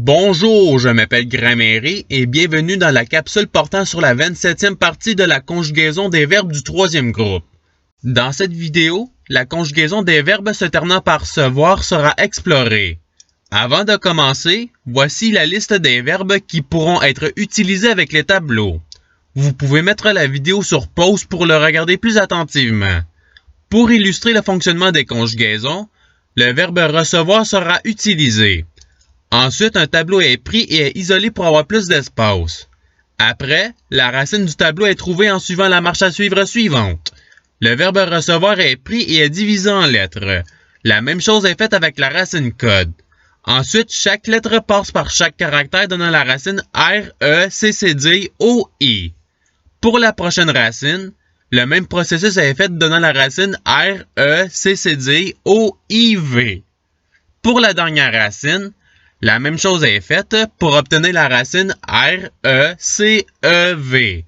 Bonjour, je m'appelle Grammaire et bienvenue dans la capsule portant sur la 27e partie de la conjugaison des verbes du troisième groupe. Dans cette vidéo, la conjugaison des verbes se terminant par se voir sera explorée. Avant de commencer, voici la liste des verbes qui pourront être utilisés avec les tableaux. Vous pouvez mettre la vidéo sur pause pour le regarder plus attentivement. Pour illustrer le fonctionnement des conjugaisons, le verbe recevoir sera utilisé. Ensuite, un tableau est pris et est isolé pour avoir plus d'espace. Après, la racine du tableau est trouvée en suivant la marche à suivre suivante. Le verbe recevoir est pris et est divisé en lettres. La même chose est faite avec la racine code. Ensuite, chaque lettre passe par chaque caractère donnant la racine R, E, C, C, D, O, I. Pour la prochaine racine, le même processus est fait donnant la racine R, E, C, C, D, O, I, V. Pour la dernière racine, la même chose est faite pour obtenir la racine R, E, C, E, V.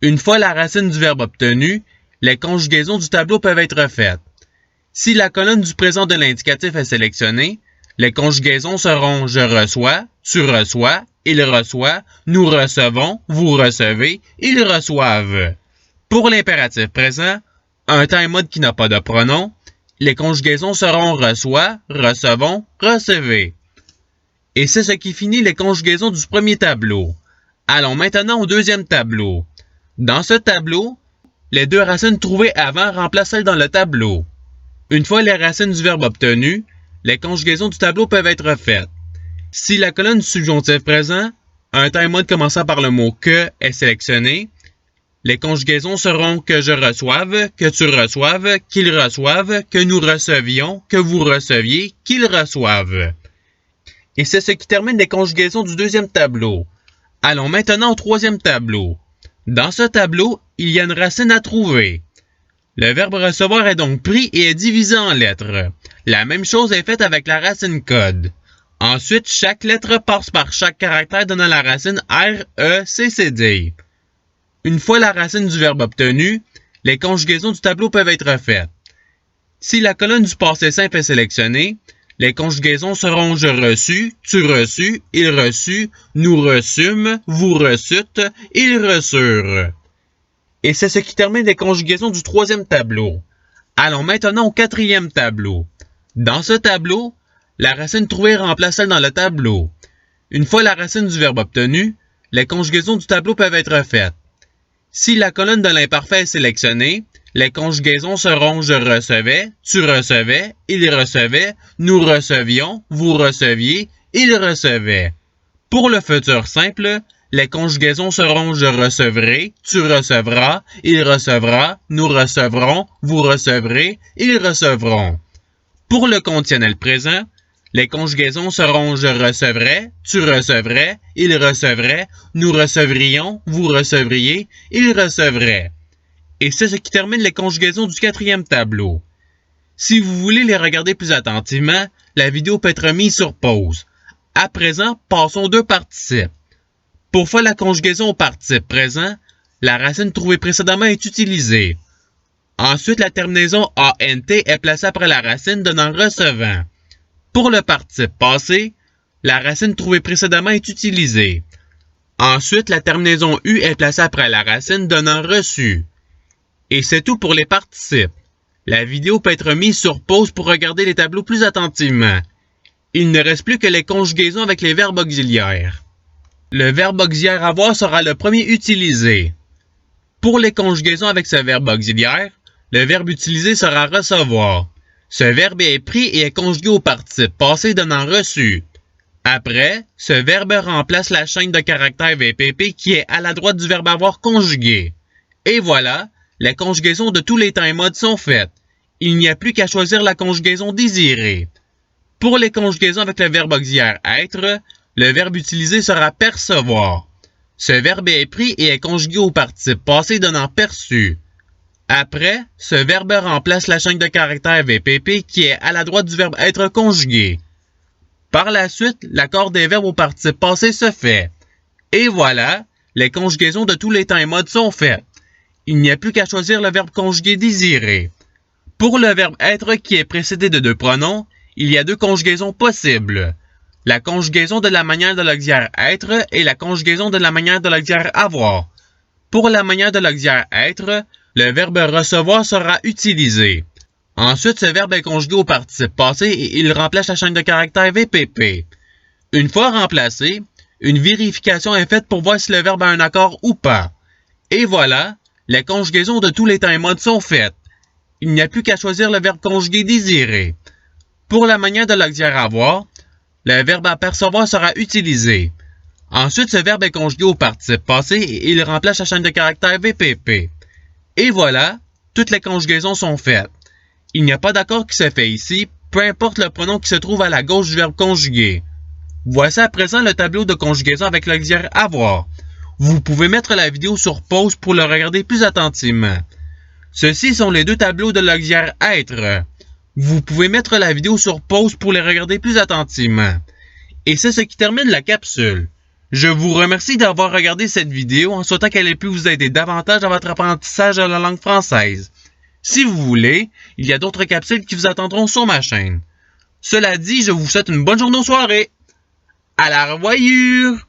Une fois la racine du verbe obtenue, les conjugaisons du tableau peuvent être faites. Si la colonne du présent de l'indicatif est sélectionnée, les conjugaisons seront je reçois, tu reçois, il reçoit, nous recevons, vous recevez, ils reçoivent. Pour l'impératif présent, un temps et mode qui n'a pas de pronom, les conjugaisons seront reçoit, recevons, recevez. Et c'est ce qui finit les conjugaisons du premier tableau. Allons maintenant au deuxième tableau. Dans ce tableau, les deux racines trouvées avant remplacent celles dans le tableau. Une fois les racines du verbe obtenues, les conjugaisons du tableau peuvent être faites. Si la colonne du subjonctif présent, un temps et mode commençant par le mot que est sélectionné, les conjugaisons seront que je reçoive, que tu reçoives, qu'ils reçoivent, que nous recevions, que vous receviez, qu'ils reçoivent. Et c'est ce qui termine les conjugaisons du deuxième tableau. Allons maintenant au troisième tableau. Dans ce tableau, il y a une racine à trouver. Le verbe recevoir est donc pris et est divisé en lettres. La même chose est faite avec la racine code. Ensuite, chaque lettre passe par chaque caractère donnant la racine R, E, C, C, D. Une fois la racine du verbe obtenue, les conjugaisons du tableau peuvent être faites. Si la colonne du passé simple est sélectionnée, les conjugaisons seront je reçus, tu reçus, il reçut, nous reçûmes, vous reçûtes, ils reçurent. Et c'est ce qui termine les conjugaisons du troisième tableau. Allons maintenant au quatrième tableau. Dans ce tableau, la racine trouvée remplace celle dans le tableau. Une fois la racine du verbe obtenue, les conjugaisons du tableau peuvent être faites. Si la colonne de l'imparfait est sélectionnée, les conjugaisons seront je recevais, tu recevais, il recevait, nous recevions, vous receviez, il recevait. Pour le futur simple, les conjugaisons seront je recevrai, tu recevras, il recevra, nous recevrons, vous recevrez, ils recevront. Pour le conditionnel présent, les conjugaisons seront je recevrai, tu recevrais, il recevrait, nous recevrions, vous recevriez, ils recevraient. Et c'est ce qui termine les conjugaisons du quatrième tableau. Si vous voulez les regarder plus attentivement, la vidéo peut être mise sur pause. À présent, passons aux deux participes. Pour faire la conjugaison au participe présent, la racine trouvée précédemment est utilisée. Ensuite, la terminaison ANT est placée après la racine donnant recevant. Pour le participe passé, la racine trouvée précédemment est utilisée. Ensuite, la terminaison U est placée après la racine donnant reçu. Et c'est tout pour les participes. La vidéo peut être mise sur pause pour regarder les tableaux plus attentivement. Il ne reste plus que les conjugaisons avec les verbes auxiliaires. Le verbe auxiliaire avoir sera le premier utilisé. Pour les conjugaisons avec ce verbe auxiliaire, le verbe utilisé sera recevoir. Ce verbe est pris et est conjugué au participe passé donnant reçu. Après, ce verbe remplace la chaîne de caractères VPP qui est à la droite du verbe avoir conjugué. Et voilà, les conjugaisons de tous les temps et modes sont faites. Il n'y a plus qu'à choisir la conjugaison désirée. Pour les conjugaisons avec le verbe auxiliaire être, le verbe utilisé sera percevoir. Ce verbe est pris et est conjugué au participe passé donnant perçu. Après, ce verbe remplace la chaîne de caractères VPP qui est à la droite du verbe être conjugué. Par la suite, l'accord des verbes au participe passé se fait. Et voilà, les conjugaisons de tous les temps et modes sont faites. Il n'y a plus qu'à choisir le verbe conjugué désiré. Pour le verbe être qui est précédé de deux pronoms, il y a deux conjugaisons possibles. la conjugaison de la manière de l'auxiliaire être et la conjugaison de la manière de l'auxiliaire avoir. Pour la manière de l'auxiliaire être, le verbe recevoir sera utilisé. Ensuite, ce verbe est conjugué au participe passé et il remplace la chaîne de caractères VPP. Une fois remplacé, une vérification est faite pour voir si le verbe a un accord ou pas. Et voilà, les conjugaisons de tous les temps et modes sont faites. Il n'y a plus qu'à choisir le verbe conjugué désiré. Pour la manière de l'auxiliaire avoir, le verbe apercevoir sera utilisé. Ensuite, ce verbe est conjugué au participe passé et il remplace la chaîne de caractères VPP. Et voilà, toutes les conjugaisons sont faites. Il n'y a pas d'accord qui se fait ici, peu importe le pronom qui se trouve à la gauche du verbe conjugué. Voici à présent le tableau de conjugaison avec l'auxiliaire avoir. Vous pouvez mettre la vidéo sur pause pour le regarder plus attentivement. Ceux-ci sont les deux tableaux de l'auxiliaire être. Vous pouvez mettre la vidéo sur pause pour les regarder plus attentivement. Et c'est ce qui termine la capsule. Je vous remercie d'avoir regardé cette vidéo en souhaitant qu'elle ait pu vous aider davantage dans votre apprentissage de la langue française. Si vous voulez, il y a d'autres capsules qui vous attendront sur ma chaîne. Cela dit, je vous souhaite une bonne journée ou soirée. À la revoyure!